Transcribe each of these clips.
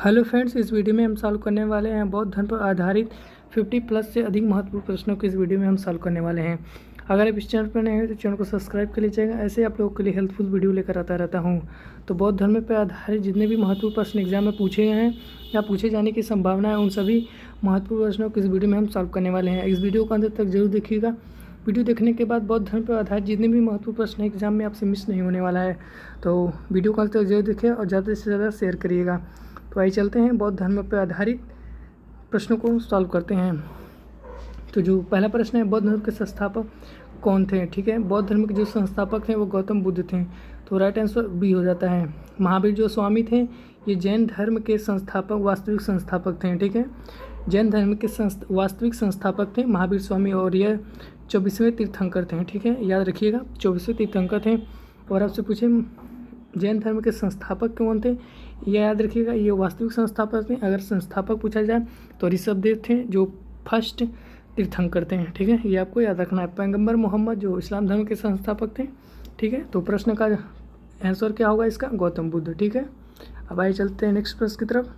Hello friends, इस video में हम सॉल्व करने वाले हैं बौद्ध धर्म पर आधारित 50 प्लस से अधिक महत्वपूर्ण प्रश्नों को इस वीडियो में हम सॉल्व करने वाले हैं। अगर आप इस चैनल पर नए हैं तो चैनल को सब्सक्राइब कर लीजिएगा। ऐसे आप लोगों के लिए हेल्पफुल वीडियो लेकर आता रहता हूँ। तो बौद्ध धर्म पर आधारित जितने भी महत्वपूर्ण प्रश्न एग्जाम में पूछे गए हैं या पूछे जाने की संभावना है, उन सभी महत्वपूर्ण प्रश्नों को इस वीडियो में हम सॉल्व करने वाले हैं। इस वीडियो को अंत तक जरूर देखिएगा। वीडियो देखने के बाद बौद्ध धर्म पर आधारित जितने भी महत्वपूर्ण प्रश्न एग्जाम में आपसे मिस नहीं होने वाला है। तो वीडियो को अंत तक जरूर देखिए और ज़्यादा से ज़्यादा शेयर करिएगा। तो आइए चलते हैं बौद्ध धर्म पर आधारित प्रश्नों को सॉल्व करते हैं। तो जो पहला प्रश्न है, बौद्ध धर्म के संस्थापक कौन थे? ठीक है, बौद्ध धर्म के जो संस्थापक थे वो गौतम बुद्ध थे। तो राइट आंसर बी हो जाता है। महावीर जो स्वामी थे ये जैन धर्म के संस्थापक वास्तविक संस्थापक थे। ठीक है, जैन धर्म के वास्तविक संस्थापक थे महावीर स्वामी और यह 24वें तीर्थंकर थे। ठीक है, याद रखिएगा 24वें तीर्थंकर थे। और आपसे पूछे जैन धर्म के संस्थापक कौन थे, यह याद रखिएगा ये वास्तविक संस्थापक थे। अगर संस्थापक पूछा जाए तो ऋषभदेव थे जो फर्स्ट तीर्थंकर थे। ठीक है, ये आपको याद रखना है। पैगंबर मोहम्मद जो इस्लाम धर्म के संस्थापक थे। ठीक है, तो प्रश्न का आंसर क्या होगा इसका? गौतम बुद्ध। ठीक है, अब आइए चलते हैं नेक्स्ट प्रश्न की तरफ।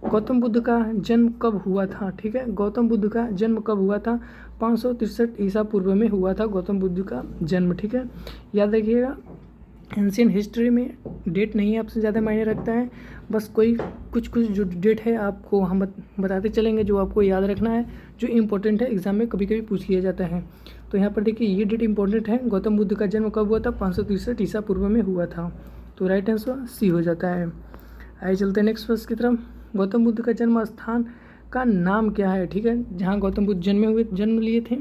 गौतम बुद्ध का जन्म कब हुआ था? ठीक है, गौतम बुद्ध का जन्म कब हुआ था? 563 ईसा पूर्व में हुआ था गौतम बुद्ध का जन्म। ठीक है, याद रखिएगा एंशियंट हिस्ट्री में डेट नहीं आपसे ज़्यादा मायने रखता है, बस कोई कुछ जो डेट है आपको हम बताते चलेंगे जो आपको याद रखना है, जो इम्पोर्टेंट है, एग्जाम में कभी कभी पूछ लिया जाता है। तो यहाँ पर देखिए ये डेट इम्पोर्टेंट है। गौतम बुद्ध का जन्म कब हुआ था? 563 ईसा पूर्व में हुआ था। तो राइट आंसर सी हो जाता है। आइए चलते हैं नेक्स्ट प्रश्न की तरफ। गौतम बुद्ध का जन्म स्थान का नाम क्या है? ठीक है, जहाँ गौतम बुद्ध जन्म लिए थे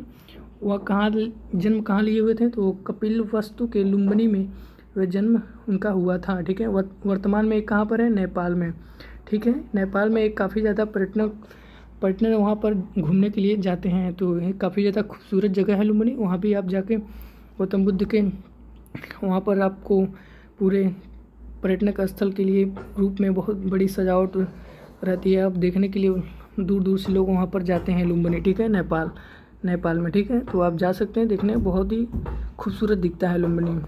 वह जन्म कहाँ लिए हुए थे? तो कपिलवस्तु के लुम्बिनी में वह जन्म उनका हुआ था। ठीक है, वर्तमान में एक कहाँ पर है? नेपाल में। ठीक है, नेपाल में एक काफ़ी ज़्यादा पर्यटन वहाँ पर घूमने के लिए जाते हैं। तो ये काफ़ी ज़्यादा खूबसूरत जगह है लुम्बिनी। वहाँ भी आप जाके गौतम बुद्ध के वहाँ पर आपको पूरे पर्यटन स्थल के लिए रूप में बहुत बड़ी सजावट रहती है। आप देखने के लिए दूर दूर से लोग वहाँ पर जाते हैं लुम्बिनी। ठीक है, नेपाल में। ठीक है, तो आप जा सकते हैं देखने, बहुत ही खूबसूरत दिखता है लुम्बिनी।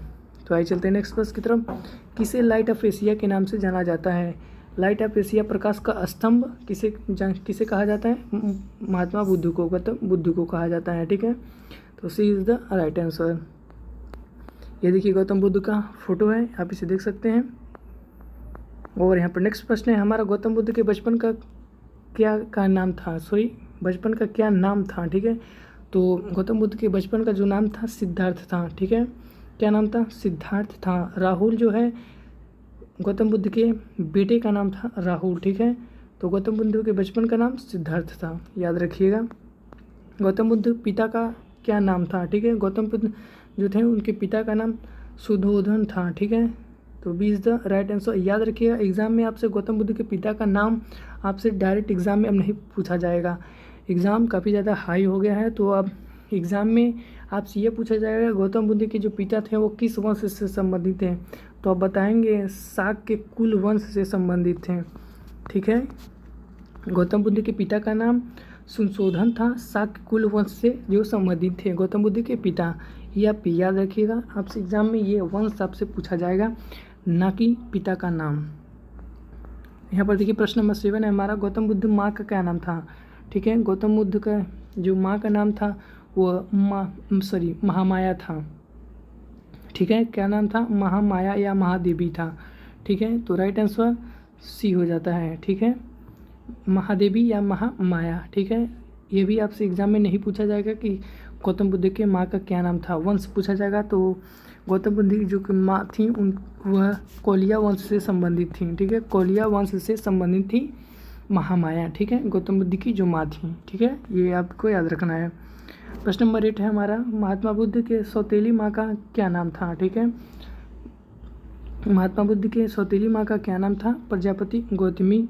तो आइए चलते हैं नेक्स्ट प्रश्न की तरफ। किसे लाइट ऑफ एशिया के नाम से जाना जाता है? लाइट ऑफ एशिया, प्रकाश का स्तंभ किसे कहा जाता है? महात्मा बुद्ध को, गौतम बुद्ध को कहा जाता है। ठीक है, तो सी इज़ द राइट आंसर। ये देखिए गौतम बुद्ध का फोटो है, आप इसे देख सकते हैं। और यहाँ पर नेक्स्ट प्रश्न है हमारा, गौतम बुद्ध के बचपन का क्या नाम था? बचपन का क्या नाम था? ठीक है, तो गौतम बुद्ध के बचपन का जो नाम था सिद्धार्थ था। ठीक है, क्या नाम था? सिद्धार्थ था। राहुल जो है गौतम बुद्ध के बेटे का नाम था राहुल। ठीक है, तो गौतम बुद्ध के बचपन का नाम सिद्धार्थ था, याद रखिएगा। गौतम बुद्ध पिता का क्या नाम था? ठीक है, गौतम बुद्ध जो थे उनके पिता का नाम सुधोधन था। ठीक है, तो B is the right answer. याद रखिएगा एग्जाम में आपसे गौतम बुद्ध के पिता का नाम आपसे डायरेक्ट एग्जाम में अब नहीं पूछा जाएगा। एग्ज़ाम काफ़ी ज़्यादा हाई हो गया है, तो अब एग्ज़ाम में आपसे ये पूछा जाएगा गौतम बुद्ध के जो पिता थे वो किस वंश से संबंधित हैं? तो आप बताएंगे शाक के कुल वंश से संबंधित थे। ठीक है, गौतम बुद्ध के पिता का नाम संशोधन था, शाक के कुल वंश से जो संबंधित थे गौतम बुद्ध के पिता। ये आप याद रखिएगा, आपसे एग्जाम में ये वंश आपसे पूछा जाएगा, ना कि पिता का नाम। यहाँ पर देखिए प्रश्न नंबर 7 है हमारा, गौतम बुद्ध माँ का क्या नाम था? ठीक है, गौतम बुद्ध का जो माँ का नाम था वो महामाया था। ठीक है, क्या नाम था? महामाया या महादेवी था। ठीक है, तो राइट आंसर सी हो जाता है। ठीक है, महादेवी या महामाया। ठीक है, ये भी आपसे एग्जाम में नहीं पूछा जाएगा कि गौतम बुद्ध के माँ का क्या नाम था, वंश पूछा जाएगा। तो गौतम बुद्ध की जो माँ थी वह कोलिया वंश से संबंधित थी। ठीक है, कोलिया वंश से संबंधित थी महामाया। ठीक है, गौतम बुद्ध की जो माँ थी। ठीक है, ये आपको याद रखना है। प्रश्न नंबर 8 है हमारा, महात्मा बुद्ध के सौतेली माँ का क्या नाम था? ठीक है, महात्मा बुद्ध के सौतेली माँ का क्या नाम था? प्रजापति गौतमी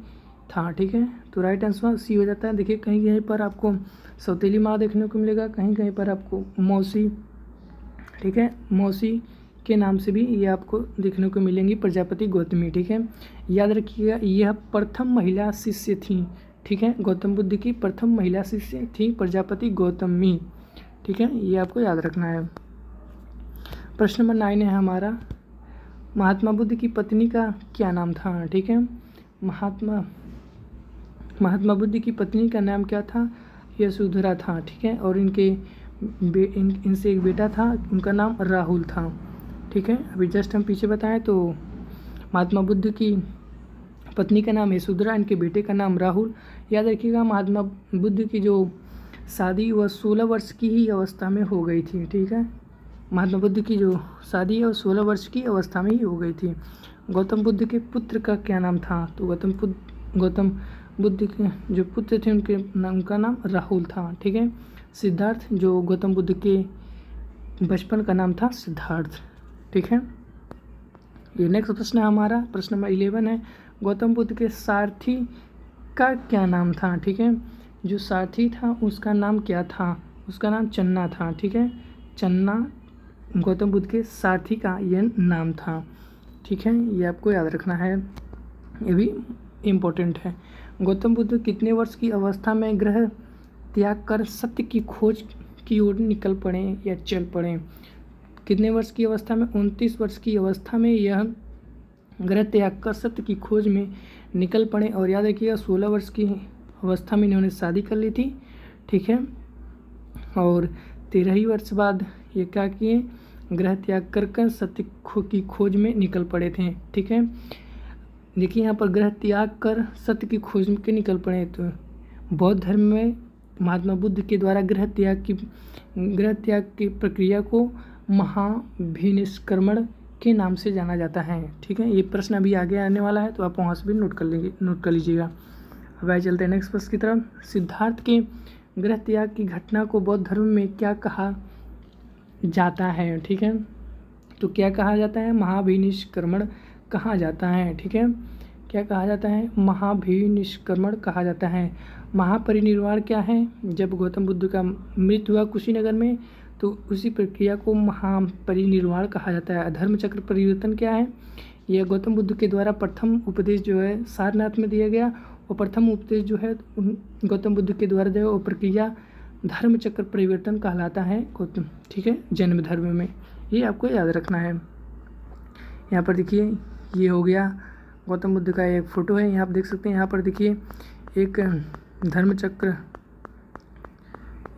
था। ठीक है, तो राइट आंसर सी हो जाता है। देखिए कहीं कहीं पर आपको सौतेली माँ देखने को मिलेगा, कहीं कहीं पर आपको मौसी। ठीक है, मौसी के नाम से भी ये आपको देखने को मिलेंगी प्रजापति गौतमी। ठीक है, याद रखिएगा यह प्रथम महिला शिष्य थी। ठीक है, गौतम बुद्ध की प्रथम महिला शिष्य थी प्रजापति गौतमी। ठीक है, ये आपको याद रखना है। प्रश्न नंबर 9 है हमारा, महात्मा बुद्ध की पत्नी का क्या नाम था? ठीक है, महात्मा बुद्ध की पत्नी का नाम क्या था? यशोधरा था, ठीक है। और इनसे एक बेटा था, उनका नाम राहुल था, ठीक है। अभी जस्ट हम पीछे बताएं तो महात्मा बुद्ध की पत्नी का नाम यशोधरा, इनके बेटे का नाम राहुल। याद रखिएगा, महात्मा बुद्ध की जो शादी वह 16 वर्ष की ही अवस्था में हो गई थी, ठीक है। महात्मा बुद्ध की जो शादी है वो 16 वर्ष की अवस्था में ही हो गई थी। गौतम बुद्ध के पुत्र का क्या नाम था? तो गौतम बुद्ध के जो पुत्र थे उनका नाम राहुल था, ठीक है। सिद्धार्थ, जो गौतम बुद्ध के बचपन का नाम था सिद्धार्थ, ठीक है। ये नेक्स्ट प्रश्न है हमारा, प्रश्न नंबर 11 है, गौतम बुद्ध के सारथी का क्या नाम था? ठीक है, जो सारथी था उसका नाम क्या था? उसका नाम चन्ना था, ठीक है। चन्ना गौतम बुद्ध के सारथी का यह नाम था, ठीक है। ये आपको याद रखना है, ये भी इम्पोर्टेंट है। गौतम बुद्ध कितने वर्ष की अवस्था में ग्रह त्याग कर सत्य की खोज की ओर निकल पड़े या चल पड़े? कितने वर्ष की अवस्था में? 29 वर्ष की अवस्था में यह ग्रह त्याग कर सत्य की खोज में निकल पड़े। और याद रखिएगा 16 वर्ष की अवस्था में इन्होंने शादी कर ली थी, ठीक है। और 13 ही वर्ष बाद ये क्या किए? ग्रह त्याग कर सत्य की खोज में निकल पड़े थे, ठीक है। देखिए यहाँ पर ग्रह त्याग कर सत्य की खोज में के निकल पड़े। तो बौद्ध धर्म में महात्मा बुद्ध के द्वारा ग्रह त्याग की प्रक्रिया को महाभिनिष्क्रमण के नाम से जाना जाता है, ठीक है। ये प्रश्न अभी आगे आने वाला है, तो आप वहाँ से भी नोट कर लीजिएगा। अब आगे चलते हैं नेक्स्ट प्रश्न की तरफ। सिद्धार्थ के ग्रह त्याग की घटना को बौद्ध धर्म में क्या कहा जाता है? ठीक है, तो क्या कहा जाता है? महाभिनिष्क्रमण कहा जाता है, ठीक है। क्या कहा जाता है? महाभिनिष्क्रमण कहा जाता है। महापरिनिर्वाण क्या है? जब गौतम बुद्ध का मृत्यु हुआ कुशीनगर में, तो उसी प्रक्रिया को महापरिनिर्वाण कहा जाता है। धर्म चक्र परिवर्तन क्या है? यह गौतम बुद्ध के द्वारा प्रथम उपदेश जो है सारनाथ में दिया गया, और प्रथम उपदेश जो है गौतम बुद्ध के द्वारा दिया, वो प्रक्रिया धर्म चक्र परिवर्तन कहलाता है गौतम, ठीक है, जन्म धर्म में। ये आपको याद रखना है। यहाँ पर देखिए, ये हो गया गौतम बुद्ध का एक फ़ोटो है, यहाँ आप देख सकते हैं। यहाँ पर देखिए एक धर्म चक्र,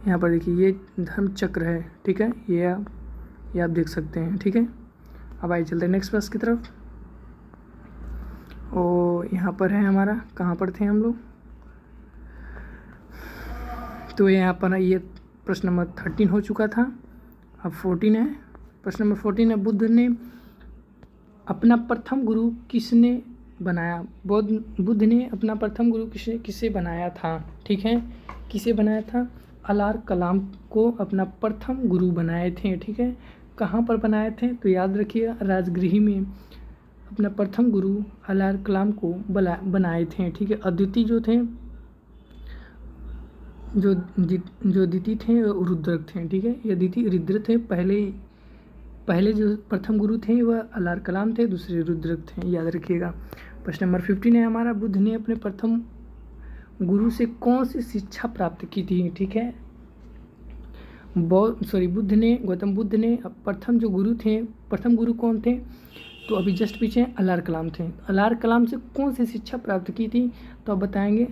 यहाँ पर देखिए ये धर्म चक्र है, ठीक है। ये आप देख सकते हैं, ठीक है। अब आइए चलते हैं नेक्स्ट प्रश्न की तरफ। और यहाँ पर है हमारा, कहाँ पर थे हम लोग? तो यहाँ पर ये प्रश्न नंबर 13 हो चुका था, अब 14 है। प्रश्न नंबर 14 है, बुद्ध ने अपना प्रथम गुरु किसने बनाया? बुद्ध ने अपना प्रथम गुरु किसे बनाया था? ठीक है, किसे बनाया था? अलार कलाम को अपना प्रथम गुरु बनाए थे, ठीक है। कहाँ पर बनाए थे? तो याद रखिए, राजगृह में अपना प्रथम गुरु अलार कलाम को बनाए थे, ठीक है। अद्वितीय जो थे, जो द्वितीय थे रुद्रक थे, ठीक है। ये द्वितीय रुद्र थे। पहले जो प्रथम गुरु थे वह अलार कलाम थे, दूसरे रुद्रक थे, याद रखिएगा। प्रश्न नंबर 15 है हमारा, बुद्ध ने अपने प्रथम गुरु से कौन सी शिक्षा प्राप्त की थी? ठीक है, गौतम बुद्ध ने प्रथम जो गुरु थे, प्रथम गुरु कौन थे? तो अभी जस्ट पीछे अलार कलाम थे। अलार कलाम से कौन सी शिक्षा प्राप्त की थी? तो आप बताएंगे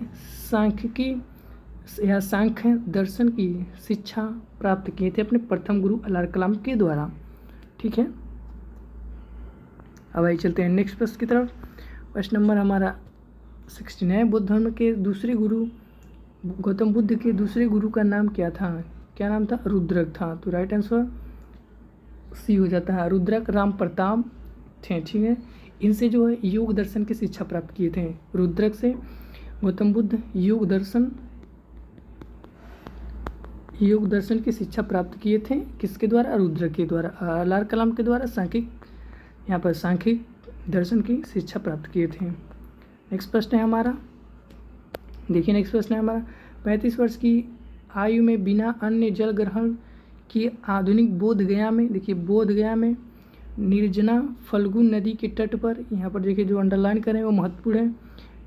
सांख्य दर्शन की शिक्षा प्राप्त किए थे अपने प्रथम गुरु अलार कलाम के द्वारा, ठीक है। अब आइए चलते हैं नेक्स्ट प्रश्न की तरफ। प्रश्न नंबर हमारा 16 है, बुद्ध धर्म के दूसरे गुरु, गौतम बुद्ध के दूसरे गुरु का नाम क्या था? क्या नाम था? रुद्रक था। तो राइट आंसर सी हो जाता है, रुद्रक राम प्रताप थे, ठीक है। इनसे जो है योग दर्शन की शिक्षा प्राप्त किए थे। रुद्रक से गौतम बुद्ध योग दर्शन की शिक्षा प्राप्त किए थे। किसके द्वारा? रुद्रक के द्वारा। अलार कलाम के द्वारा सांख्यिक दर्शन की शिक्षा प्राप्त किए थे। नेक्स्ट प्रश्न है हमारा, देखिए नेक्स्ट प्रश्न है हमारा, 35 वर्ष की आयु में बिना अन्य जल ग्रहण की आधुनिक बोधगया में, देखिए बोधगया में निर्जना फल्गु नदी के तट पर, यहाँ पर देखिए जो अंडरलाइन करें वो महत्वपूर्ण है,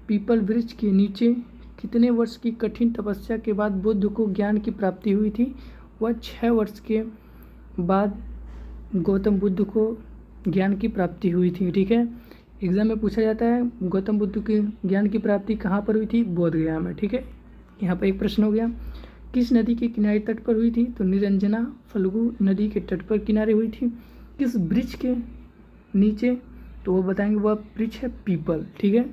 पीपल वृक्ष के नीचे कितने वर्ष की कठिन तपस्या के बाद बुद्ध को ज्ञान की प्राप्ति हुई थी? वह 6 वर्ष के बाद गौतम बुद्ध को ज्ञान की प्राप्ति हुई थी, ठीक है। एग्जाम में पूछा जाता है गौतम बुद्ध के ज्ञान की प्राप्ति कहाँ पर हुई थी? बोध गया में। ठीक है, यहाँ पर एक प्रश्न हो गया। किस नदी के किनारे तट पर हुई थी? तो निरंजना फल्गु नदी के तट पर किनारे हुई थी। किस वृक्ष के नीचे? तो वो बताएंगे वह वृक्ष है पीपल। ठीक है,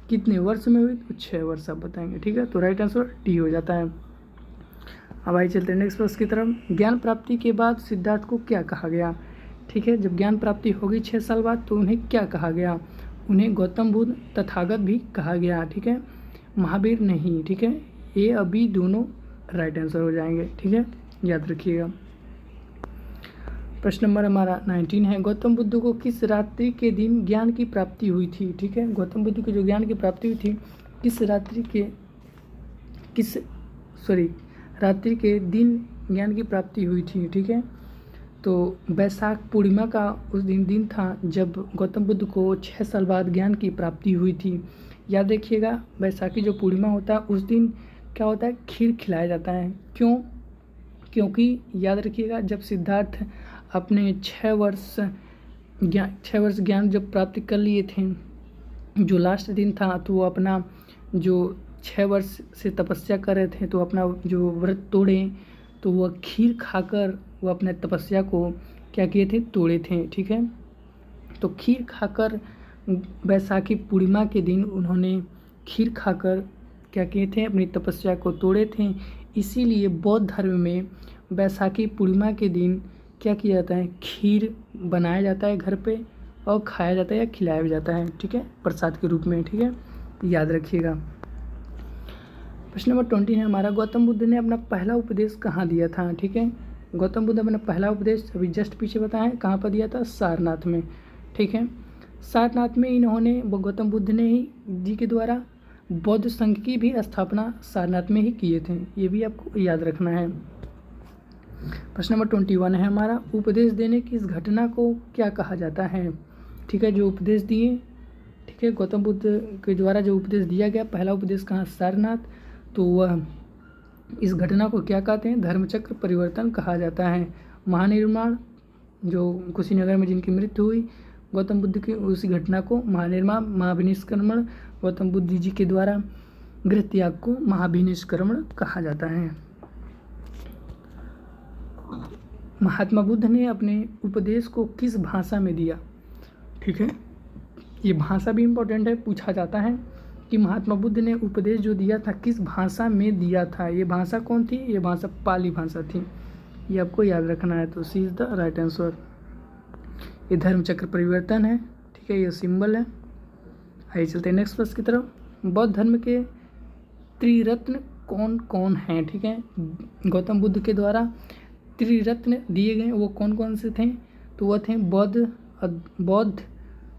कितने वर्ष में हुई? तो 6 वर्ष आप बताएंगे। ठीक है, तो राइट आंसर डी हो जाता है। अब आइए चलते हैं नेक्स्ट प्रश्न की तरफ। ज्ञान प्राप्ति के बाद सिद्धार्थ को क्या कहा गया? ठीक है, जब ज्ञान प्राप्ति हो गई 6 साल बाद तो उन्हें क्या कहा गया? उन्हें गौतम बुद्ध तथागत भी कहा गया। ठीक है, महावीर नहीं। ठीक है, ये अभी दोनों राइट आंसर हो जाएंगे। ठीक है, याद रखिएगा। प्रश्न नंबर हमारा 19 है, गौतम बुद्ध को किस रात्रि के दिन ज्ञान की प्राप्ति हुई थी? ठीक है, गौतम बुद्ध को जो ज्ञान की प्राप्ति हुई थी किस रात्रि के दिन ज्ञान की प्राप्ति हुई थी? ठीक है, तो वैशाख पूर्णिमा का उस दिन था जब गौतम बुद्ध को 6 साल बाद ज्ञान की प्राप्ति हुई थी। याद रखिएगा, वैशाखी जो पूर्णिमा होता है उस दिन क्या होता है? खीर खिलाया जाता है। क्यों? क्योंकि याद रखिएगा, जब सिद्धार्थ अपने 6 वर्ष ज्ञान जब प्राप्ति कर लिए थे, जो लास्ट दिन था, तो वो अपना जो 6 वर्ष से तपस्या कर रहे थे तो अपना जो व्रत तोड़े, तो वह खीर खाकर वो अपने तपस्या को क्या किए थे? तोड़े थे। ठीक है, तो खीर खाकर वैशाखी पूर्णिमा के दिन उन्होंने खीर खाकर क्या किए थे? अपनी तपस्या को तोड़े थे। इसीलिए बौद्ध धर्म में वैशाखी पूर्णिमा के दिन क्या किया जाता है? खीर बनाया जाता है घर पे और खाया जाता है या खिलाया भी जाता है। ठीक है, प्रसाद के रूप में। ठीक है, याद रखिएगा। प्रश्न नंबर 20 है हमारा, गौतम बुद्ध ने अपना पहला उपदेश कहाँ दिया था? ठीक है, गौतम बुद्ध अपना पहला उपदेश अभी जस्ट पीछे बताएं कहाँ पर दिया था? सारनाथ में। ठीक है, सारनाथ में इन्होंने गौतम बुद्ध ने ही जी के द्वारा बौद्ध संघ की भी स्थापना सारनाथ में ही किए थे। ये भी आपको याद रखना है। प्रश्न नंबर 21 है हमारा, उपदेश देने की इस घटना को क्या कहा जाता है? ठीक है, जो उपदेश दिए, ठीक है, गौतम बुद्ध के द्वारा जो उपदेश दिया गया, पहला उपदेश कहाँ? सारनाथ, तो वह इस घटना को क्या कहते हैं? धर्मचक्र परिवर्तन कहा जाता है। महानिर्माण, जो कुशीनगर में जिनकी मृत्यु हुई गौतम बुद्ध की, उसी घटना को महानिर्माण, महाभिनिष्क्रमण, गौतम बुद्ध जी के द्वारा गृह त्याग को महाभिनिष्क्रमण कहा जाता है। महात्मा बुद्ध ने अपने उपदेश को किस भाषा में दिया? ठीक है, ये भाषा भी इम्पोर्टेंट है, पूछा जाता है कि महात्मा बुद्ध ने उपदेश जो दिया था किस भाषा में दिया था। ये भाषा कौन थी? ये भाषा पाली भाषा थी। ये आपको याद रखना है, तो सी इज द राइट आंसर। ये धर्मचक्र परिवर्तन है। ठीक है, ये सिंबल है। आइए चलते हैं नेक्स्ट प्रश्न की तरफ। बौद्ध धर्म के त्रिरत्न कौन कौन हैं? ठीक है, गौतम बुद्ध के द्वारा त्रिरत्न दिए गए, वो कौन कौन से थे? तो वह थे बौद्ध,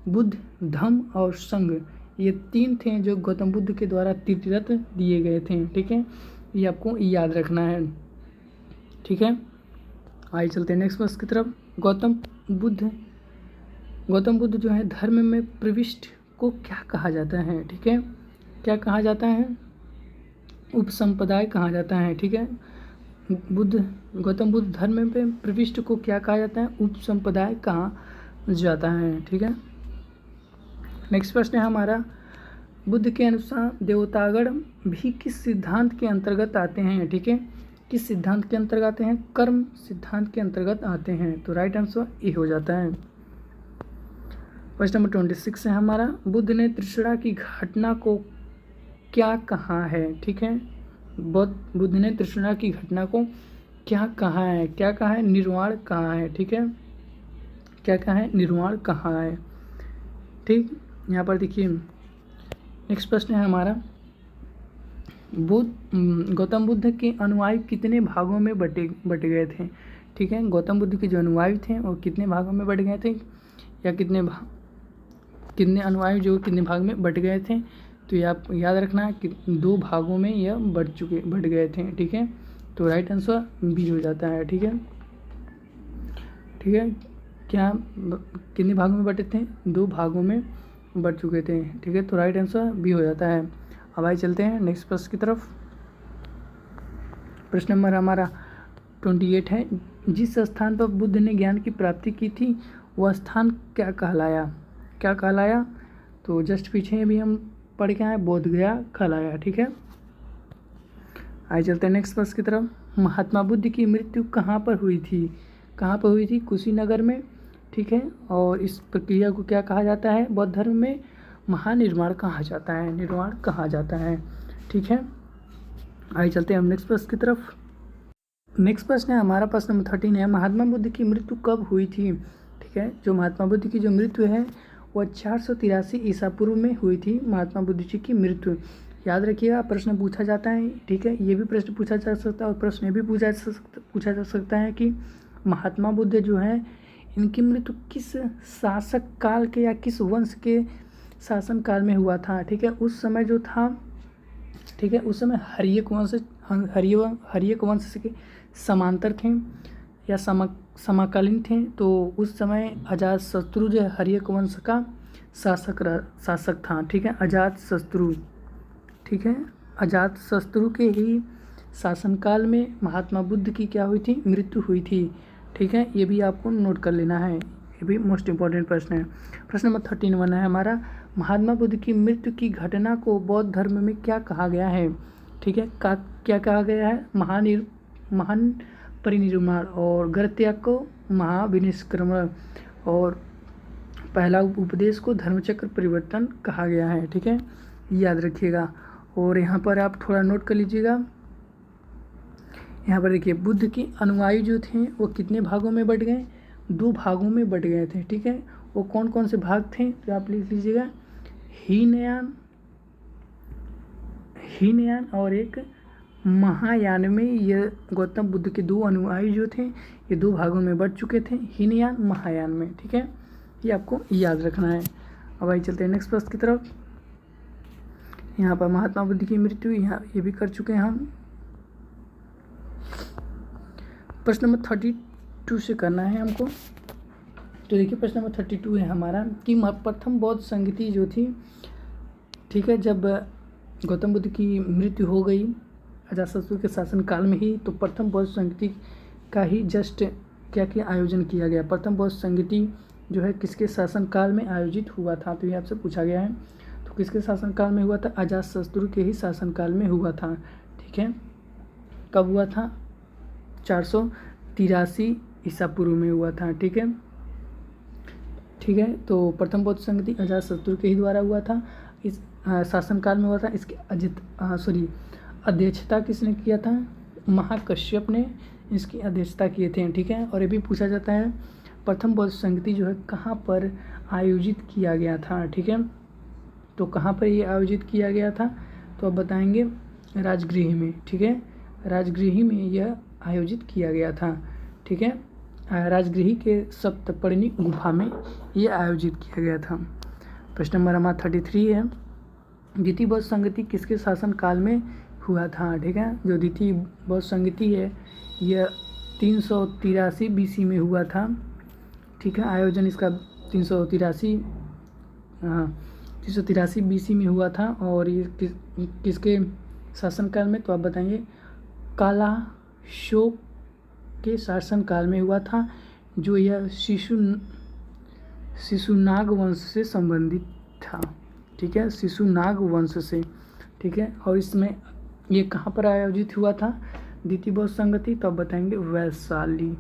बुद्ध, धम्म और संघ। ये 3 थे जो गौतम बुद्ध के द्वारा त्रिरत्न दिए गए थे। ठीक है, ये आपको याद रखना है। ठीक है, आइए चलते हैं नेक्स्ट प्रश्न की तरफ। गौतम बुद्ध जो है धर्म में प्रविष्ट को क्या कहा जाता है? ठीक है, क्या कहा जाता है? उपसंप्रदाय कहा जाता है। ठीक है, गौतम बुद्ध धर्म में प्रविष्ट को क्या कहा जाता है? उपसंप्रदाय कहा जाता है। ठीक है, नेक्स्ट प्रश्न है हमारा, बुद्ध के अनुसार देवतागण भी किस सिद्धांत के अंतर्गत आते हैं? ठीक है, किस सिद्धांत के अंतर्गत आते हैं? कर्म सिद्धांत के अंतर्गत आते हैं। तो राइट आंसर ए हो जाता है। प्रश्न नंबर 26 है हमारा, बुद्ध ने तृष्णा की घटना को क्या कहा है? ठीक है, बुद्ध ने तृष्णा की घटना को क्या कहा है? क्या कहा है? निर्वाण कहा है। ठीक है, क्या कहा है? निर्वाण कहा है। ठीक, यहाँ पर देखिए नेक्स्ट प्रश्न है हमारा, गौतम बुद्ध के अनुयायी कितने भागों में बट गए थे? ठीक है, गौतम बुद्ध के जो अनुयायी थे वो कितने भागों में बट गए थे, या कितने अनुयायी जो कितने भाग में बट गए थे? तो ये आप याद रखना है कि 2 भागों में यह बट गए थे। ठीक है, तो राइट आंसर बी हो जाता है। ठीक है, क्या कितने भागों में बटे थे? 2 भागों में बट चुके थे। ठीक है, तो राइट आंसर बी हो जाता है। अब आइए चलते हैं नेक्स्ट प्रश्न की तरफ। प्रश्न नंबर हमारा 28 है, जिस स्थान पर बुद्ध ने ज्ञान की प्राप्ति की थी वह स्थान क्या कहलाया? क्या कहलाया? तो जस्ट पीछे भी हम पढ़ के आए बोध गया कल आया। ठीक है, आइए चलते हैं नेक्स्ट प्रश्न की तरफ। महात्मा बुद्ध की मृत्यु कहाँ पर हुई थी? कहाँ पर हुई थी? कुशीनगर में। ठीक है, और इस प्रक्रिया को क्या कहा जाता है बौद्ध धर्म में? महानिर्वाण कहा जाता है, निर्वाण कहा जाता है। ठीक है, आइए चलते हैं हम नेक्स्ट प्रश्न की तरफ। नेक्स्ट प्रश्न है हमारा प्रश्न नंबर 13 है, महात्मा बुद्ध की मृत्यु कब हुई थी? ठीक है, जो महात्मा बुद्ध की जो मृत्यु है वह 483 ईसा पूर्व में हुई थी। महात्मा बुद्ध जी की मृत्यु याद रखिएगा, प्रश्न पूछा जाता है। ठीक है, ये भी प्रश्न पूछा जा सकता है और प्रश्न ये भी पूछा जा सकता है कि महात्मा बुद्ध जो है इनकी मृत्यु किस शासक काल के या किस वंश के शासन काल में हुआ था। ठीक है, उस समय जो था, ठीक है, उस समय हर्यक वंश के समांतर थे या समाकालीन थे। तो उस समय अजातशत्रु जो हर्यक वंश का शासक था। ठीक है, अजातशत्रु। ठीक है, अजातशत्रु के ही शासनकाल में महात्मा बुद्ध की क्या हुई थी? मृत्यु हुई थी। ठीक है, ये भी आपको नोट कर लेना है, ये भी मोस्ट इंपॉर्टेंट प्रश्न है। प्रश्न नंबर 13 है हमारा, महात्मा बुद्ध की मृत्यु की घटना को बौद्ध धर्म में क्या कहा गया है? ठीक है, क्या कहा गया है? महान परिनिर्वाण, और गृहत्याग को महाविनिष्क्रमण, और पहला उपदेश को धर्मचक्र परिवर्तन कहा गया है। ठीक है, याद रखिएगा। और यहाँ पर आप थोड़ा नोट कर लीजिएगा। यहाँ पर देखिए, बुद्ध के अनुयायी जो थे वो कितने भागों में बट गए? 2 भागों में बट गए थे। ठीक है, वो कौन कौन से भाग थे तो आप लिख लीजिएगा, हीनयान और एक महायान में। ये गौतम बुद्ध के 2 अनुयायी जो थे ये 2 भागों में बट चुके थे, हीनयान महायान में। ठीक है, ये आपको याद रखना है। अब आइए चलते हैं नेक्स्ट प्रश्न की तरफ। यहाँ पर महात्मा बुद्ध की मृत्यु यहाँ ये भी कर चुके हैं हम। प्रश्न नंबर 32 से करना है हमको। तो देखिए, प्रश्न नंबर 32 है हमारा कि प्रथम बौद्ध संगति जो थी, ठीक है, जब गौतम बुद्ध की मृत्यु हो गई अजातशत्रु के शासन काल में ही, तो प्रथम बौद्ध संगति का ही जस्ट क्या आयोजन किया गया। प्रथम बौद्ध संगति जो है किसके शासन काल में आयोजित हुआ था? तो ये आपसे पूछा गया है। तो किसके शासन काल में हुआ था? अजातशत्रु के ही शासन काल में हुआ था। ठीक है, कब हुआ था? 483 ईसा पूर्व में हुआ था। ठीक है, ठीक है, तो प्रथम बौद्ध संगति अजातशत्रु के ही द्वारा हुआ था, इस शासनकाल में हुआ था। इसकी अध्यक्षता किसने किया था? महाकश्यप ने इसकी अध्यक्षता किए थे। ठीक है, और ये भी पूछा जाता है प्रथम बौद्ध संगति जो है कहाँ पर आयोजित किया गया था। ठीक है, तो कहाँ पर ये आयोजित किया गया था? तो आप बताएंगे राजगृह में। ठीक है, राजगृह में यह आयोजित किया गया था। ठीक है, राजगृह के सप्तपर्णी गुफा में यह आयोजित किया गया था। प्रश्न नंबर हमारा 33 है, द्वितीय बौद्ध संगति किसके शासन काल में हुआ था? ठीक है, जो द्वितीय बौद्ध संगति है यह 383 BC में हुआ था। ठीक है, आयोजन इसका 383 BC में हुआ था। और ये किसके शासनकाल में? तो आप बताएंगे कालाशोक के शासनकाल में हुआ था, जो यह शिशुनाग वंश से संबंधित था। ठीक है, शिशुनाग वंश से। ठीक है, और इसमें ये कहाँ पर आयोजित हुआ था द्वितीय बौद्ध संगति? तो आप बताएंगे वैशाली।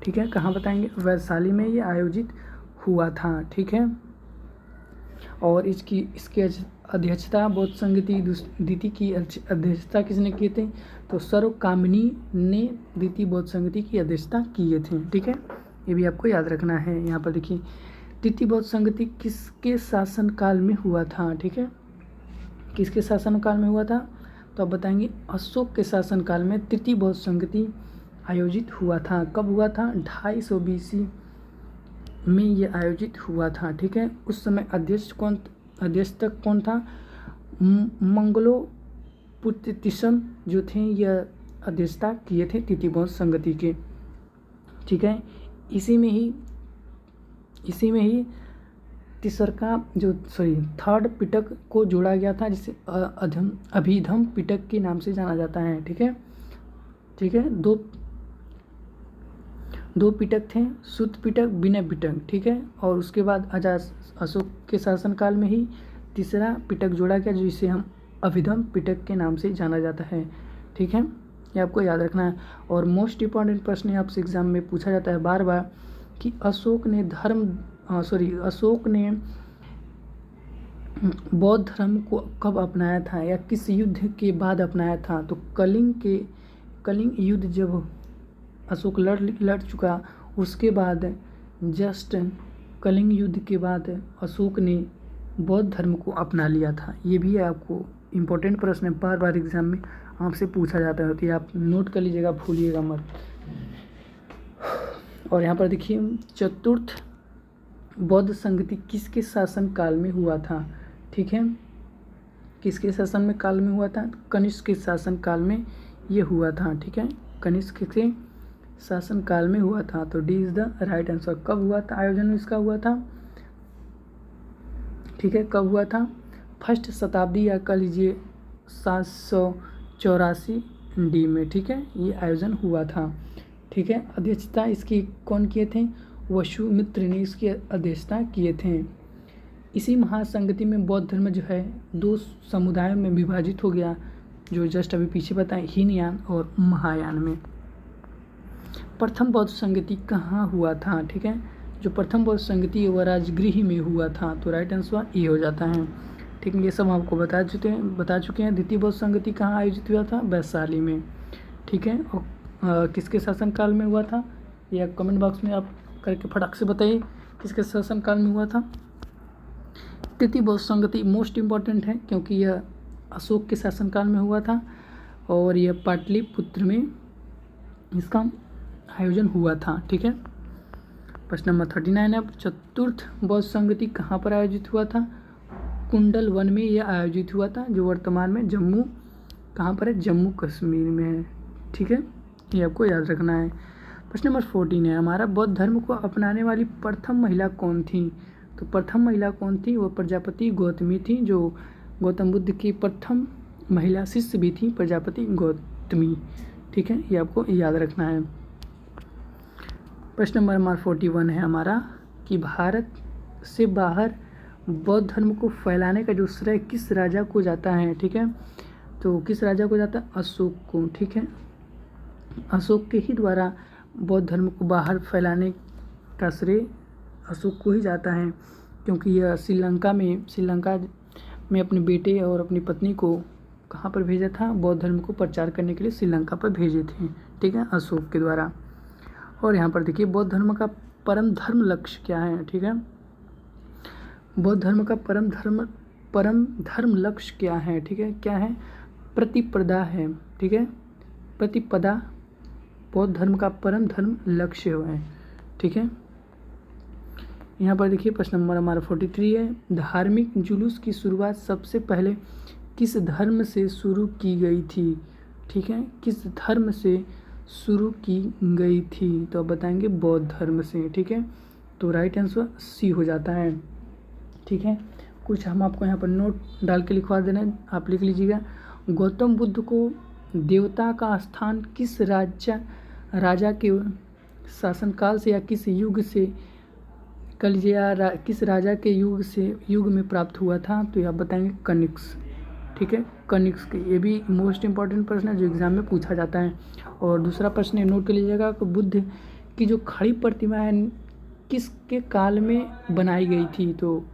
ठीक है, कहाँ बताएंगे? वैशाली में ये आयोजित हुआ था। ठीक है, और इसकी अध्यक्षता बौद्ध संगति द्वितीय की अध्यक्षता किसने किए थे? तो सर्वकामिनी ने द्वितीय बौद्ध संगति की अध्यक्षता किए थे। ठीक है, ये भी आपको याद रखना है। यहाँ पर देखिए, द्वितीय बौद्ध संगति किसके शासनकाल में हुआ था? ठीक है, किसके शासनकाल में हुआ था? तो आप बताएंगे अशोक के शासनकाल में तृतीय बौद्ध संगति आयोजित हुआ था। कब हुआ था? 250 BC में ये आयोजित हुआ था। ठीक है, उस समय अध्यक्ष कौन था? मंगलोपुत्तिसम जो थे यह अध्यक्षता किए थे तृतीय बौद्ध संगति के। ठीक है, इसी में ही थर्ड पिटक को जोड़ा गया था, जिसे अभिधम पिटक के नाम से जाना जाता है। ठीक है, ठीक है, दो पिटक थे, सुत पिटक, विनय पिटक, ठीक है। और उसके बाद अशोक के शासनकाल में ही तीसरा पिटक जोड़ा गया जिसे हम अभिधम पिटक के नाम से जाना जाता है, ठीक है। ये आपको याद रखना है। और मोस्ट इम्पॉर्टेंट प्रश्न आपसे एग्जाम में पूछा जाता है बार बार कि अशोक ने बौद्ध धर्म को कब अपनाया था या किस युद्ध के बाद अपनाया था। तो कलिंग युद्ध जब अशोक लड़ चुका, उसके बाद जस्ट कलिंग युद्ध के बाद अशोक ने बौद्ध धर्म को अपना लिया था। ये भी आपको इम्पोर्टेंट प्रश्न है, बार बार एग्जाम में आपसे पूछा जाता है, तो ये आप नोट कर लीजिएगा, भूलिएगा मत। और यहाँ पर देखिए चतुर्थ बौद्ध संगति किसके शासन काल में हुआ था, ठीक है। किसके शासन में काल में हुआ था? कनिष्क के शासन काल में ये हुआ था, ठीक है। कनिष्क के शासन काल में हुआ था, तो D is the right answer. कब हुआ था आयोजन इसका हुआ था, ठीक है। कब हुआ था? फर्स्ट शताब्दी या कह लीजिए 784 डी में, ठीक है, ये आयोजन हुआ था, ठीक है। अध्यक्षता इसकी कौन किए थे? वसुमित्र ने इसकी अध्यक्षता किए थे। इसी महासंगति में बौद्ध धर्म जो है दो समुदायों में विभाजित हो गया, जो जस्ट अभी पीछे बताएं, हीनयान और महायान में। प्रथम बौद्ध संगति कहाँ हुआ था, ठीक है। जो प्रथम बौद्ध संगति है वह राजगृह में हुआ था, तो राइट आंसर ये हो जाता है, ठीक है। ये सब आपको बता चुके हैं। द्वितीय बौद्ध संगति कहाँ आयोजित हुआ था? वैशाली में, ठीक है। और किसके शासनकाल में हुआ था? या कमेंट बॉक्स में आप करके फटाक से बताइए किसके शासनकाल में हुआ था। तृतीय बौद्ध संगति मोस्ट इम्पॉर्टेंट है क्योंकि यह अशोक के शासनकाल में हुआ था और यह पाटलिपुत्र में इसका आयोजन हुआ था, ठीक है। प्रश्न नंबर 39 है। चतुर्थ बौद्ध संगति कहाँ पर आयोजित हुआ था? कुंडल वन में यह आयोजित हुआ था, जो वर्तमान में जम्मू कहाँ पर है? जम्मू कश्मीर में है, ठीक है। ये आपको याद रखना है। प्रश्न नंबर 14 है हमारा, बौद्ध धर्म को अपनाने वाली प्रथम महिला कौन थी? तो प्रथम महिला कौन थी? वो प्रजापति गौतमी थी, जो गौतम बुद्ध की प्रथम महिला शिष्य भी थी, प्रजापति गौतमी, ठीक है। ये आपको याद रखना है। प्रश्न नंबर 41 है हमारा कि भारत से बाहर बौद्ध धर्म को फैलाने का जो श्रेय किस राजा को जाता है, ठीक है। तो किस राजा को जाता है? अशोक को, ठीक है। अशोक के ही द्वारा बौद्ध धर्म को बाहर फैलाने का श्रेय अशोक को ही जाता है, क्योंकि यह श्रीलंका में अपने बेटे और अपनी पत्नी को कहाँ पर भेजा था? बौद्ध धर्म को प्रचार करने के लिए श्रीलंका पर भेजे थे, ठीक है, अशोक के द्वारा। और यहाँ पर देखिए बौद्ध धर्म का परम धर्म लक्ष्य क्या है, ठीक है। बौद्ध धर्म का परम धर्म लक्ष्य क्या है, ठीक है, क्या है? प्रतिपदा है, ठीक है। प्रतिपदा बौद्ध धर्म का परम धर्म लक्ष्य है, ठीक है। यहाँ पर देखिए प्रश्न नंबर हमारा 43 है। धार्मिक जुलूस की शुरुआत सबसे पहले किस धर्म से शुरू की गई थी, ठीक है। किस धर्म से शुरू की गई थी? तो आप बताएंगे बौद्ध धर्म से, ठीक है। तो राइट आंसर सी हो जाता है, ठीक है। कुछ हम आपको यहाँ पर नोट डाल के लिखवा देना है, आप लिख लीजिएगा। गौतम बुद्ध को देवता का स्थान किस राजा के शासनकाल से या किस युग से कह लीजिए या किस राजा के युग में प्राप्त हुआ था? तो आप बताएंगे कनिष्क, ठीक है, कनिष्क। ये भी मोस्ट इम्पॉर्टेंट प्रश्न है जो एग्जाम में पूछा जाता है। और दूसरा प्रश्न नोट कर लीजिएगा कि बुद्ध की जो खड़ी प्रतिमा है किसके काल में बनाई गई थी? तो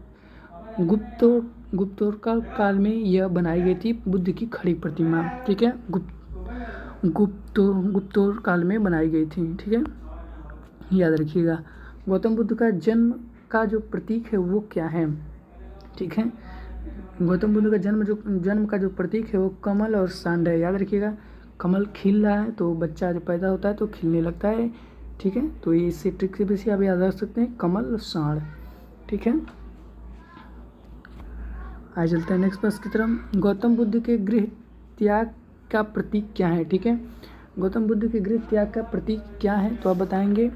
गुप्तोर काल में यह बनाई गई थी बुद्ध की खड़ी प्रतिमा, ठीक है। गुप्तोर काल में बनाई गई थी, ठीक है, याद रखिएगा। गौतम बुद्ध का जन्म का जो प्रतीक है वो क्या है, ठीक है। गौतम बुद्ध का जन्म का जो प्रतीक है वो कमल और सांड है, याद रखिएगा। कमल खिल रहा है तो बच्चा जब पैदा होता है तो खिलने लगता है, ठीक है। तो ये इससे ट्रिक से भी आप याद रख सकते हैं, कमल और सांड, ठीक है। आगे चलते हैं नेक्स्ट प्रश्न की तरफ। गौतम बुद्ध के गृह त्याग का प्रतीक क्या है, ठीक है। गौतम बुद्ध के गृह त्याग का प्रतीक क्या है? तो आप बताएंगे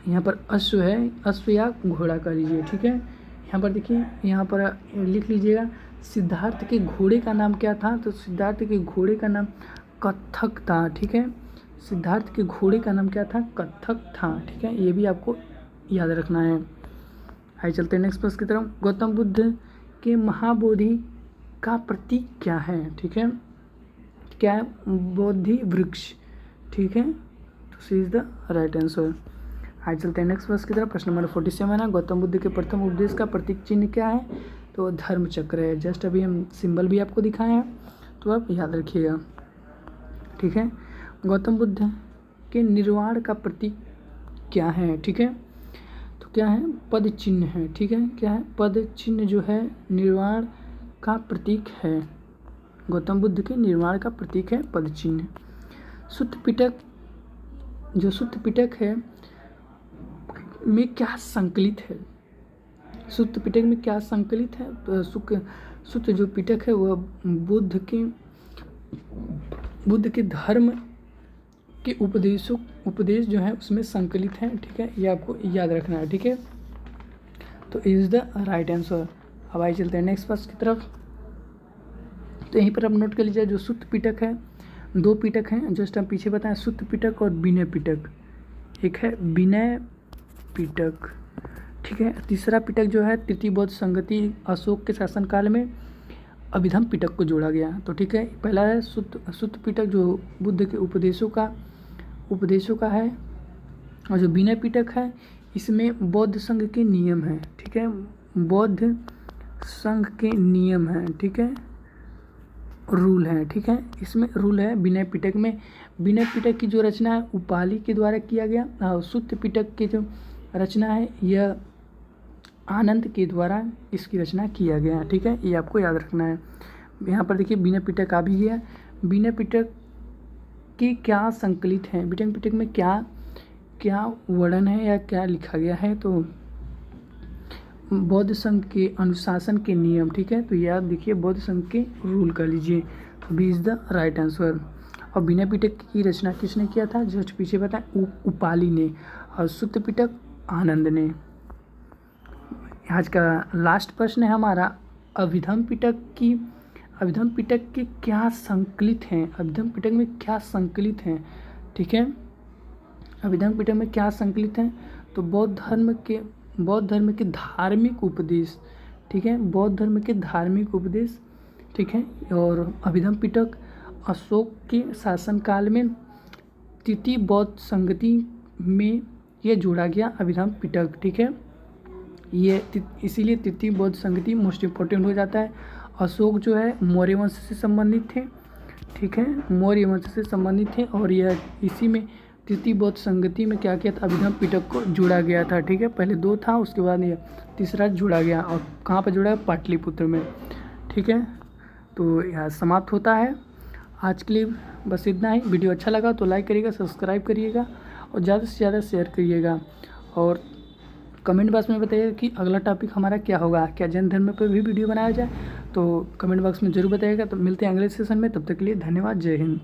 यहाँ पर अश्व है, अश्व या घोड़ा कर लीजिए, ठीक है। यहाँ पर देखिए, यहाँ पर लिख लीजिएगा सिद्धार्थ के घोड़े का नाम क्या था? तो सिद्धार्थ के घोड़े का नाम कत्थक था, ठीक है। सिद्धार्थ के घोड़े का नाम क्या था? कत्थक था, ठीक है। ये भी आपको याद रखना है। आइए चलते हैं नेक्स्ट प्रश्न की तरफ। गौतम बुद्ध के महाबोधि का प्रतीक क्या है? ठीक है, क्या है? बोधि वृक्ष, ठीक है। तो सी इज द राइट आंसर। आइए चलते हैं नेक्स्ट प्रश्न की तरफ। प्रश्न नंबर 47 है, गौतम बुद्ध के प्रथम उपदेश का प्रतीक चिन्ह क्या है? तो धर्म चक्र है। जस्ट अभी हम सिंबल भी आपको दिखाए हैं, तो आप याद रखिएगा, ठीक है। गौतम बुद्ध के निर्वाण का प्रतीक क्या है? ठीक है, तो क्या है? पद चिन्ह है, ठीक है। क्या है? पद चिन्ह जो है निर्वाण का प्रतीक है। गौतम बुद्ध के निर्वाण का प्रतीक है पद चिन्ह। सुत्त पिटक, जो सुत्त पिटक है में क्या संकलित है? सुत्त पिटक में क्या संकलित है? तो सुत्त जो पिटक है वह बुद्ध के धर्म के उपदेश जो है उसमें संकलित है, ठीक है। ये आपको याद रखना है, ठीक है। तो इज द राइट आंसर। अब आइए चलते हैं नेक्स्ट प्रश्न की तरफ। तो यहीं पर आप नोट कर लीजिए, जो सुत्त पिटक है, दो पिटक हैं, जस्ट हम पीछे बताएं, सुत्त पिटक और विनय पिटक। एक है विनय पिटक, ठीक है। तीसरा पिटक जो है तृतीय बौद्ध संगति अशोक के शासनकाल में अभिधम पिटक को जोड़ा गया, तो ठीक है। पहला है सुत्त पिटक जो बुद्ध के उपदेशों का है, और जो विनय पिटक है इसमें बौद्ध संघ के नियम हैं, ठीक है। बौद्ध संघ के नियम हैं, ठीक है, रूल है, ठीक है। इसमें रूल है विनय पिटक में। विनय पिटक की जो रचना है उपाली के द्वारा किया गया, और सुत्त पिटक की जो रचना है यह आनंद के द्वारा इसकी रचना किया गया, ठीक है। ये आपको याद रखना है। यहाँ पर देखिए विनय पिटक आ भी गया। विनय पिटक की क्या संकलित है? विनय पिटक में क्या वर्णन है या क्या लिखा गया है? तो बौद्ध संघ के अनुशासन के नियम, ठीक है। तो याद देखिए बौद्ध संघ के रूल कर लीजिए, तो B is the right answer. और विनय पिटक की रचना किसने किया था? जस्ट पीछे बताएं, उपाली ने, और सुत्त पिटक आनंद ने। आज का लास्ट प्रश्न है हमारा, अभिधम पिटक के क्या संकलित हैं? अभिधम पिटक में क्या संकलित हैं, ठीक है। अभिधम पिटक में क्या संकलित हैं? तो बौद्ध धर्म के धार्मिक उपदेश, ठीक है, बौद्ध धर्म के धार्मिक उपदेश, ठीक है। और अभिधम पिटक अशोक के शासनकाल में तृतीय बौद्ध संगति में यह जोड़ा गया अभिधम पिटक, ठीक है। ये इसीलिए तृतीय बौद्ध संगति मोस्ट इम्पोर्टेंट हो जाता है। अशोक जो है मौर्य वंश से संबंधित थे, ठीक है, मौर्य वंश से संबंधित थे, और यह इसी में तृतीय बौद्ध संगति में क्या किया था? अभिधम पिटक को जोड़ा गया था, ठीक है। पहले दो था, उसके बाद ये तीसरा जोड़ा गया, और कहाँ पर जोड़ा? पाटलिपुत्र में, ठीक है। तो यह समाप्त होता है आज के लिए, बस इतना ही। वीडियो अच्छा लगा तो लाइक करिएगा, सब्सक्राइब करिएगा, और ज़्यादा से ज़्यादा शेयर करिएगा, और कमेंट बॉक्स में बताइएगा कि अगला टॉपिक हमारा क्या होगा। क्या जैन धर्म पर भी वीडियो बनाया जाए? तो कमेंट बॉक्स में ज़रूर बताइएगा। तो मिलते हैं अगले सेशन में, तब तक के लिए धन्यवाद। जय हिंद।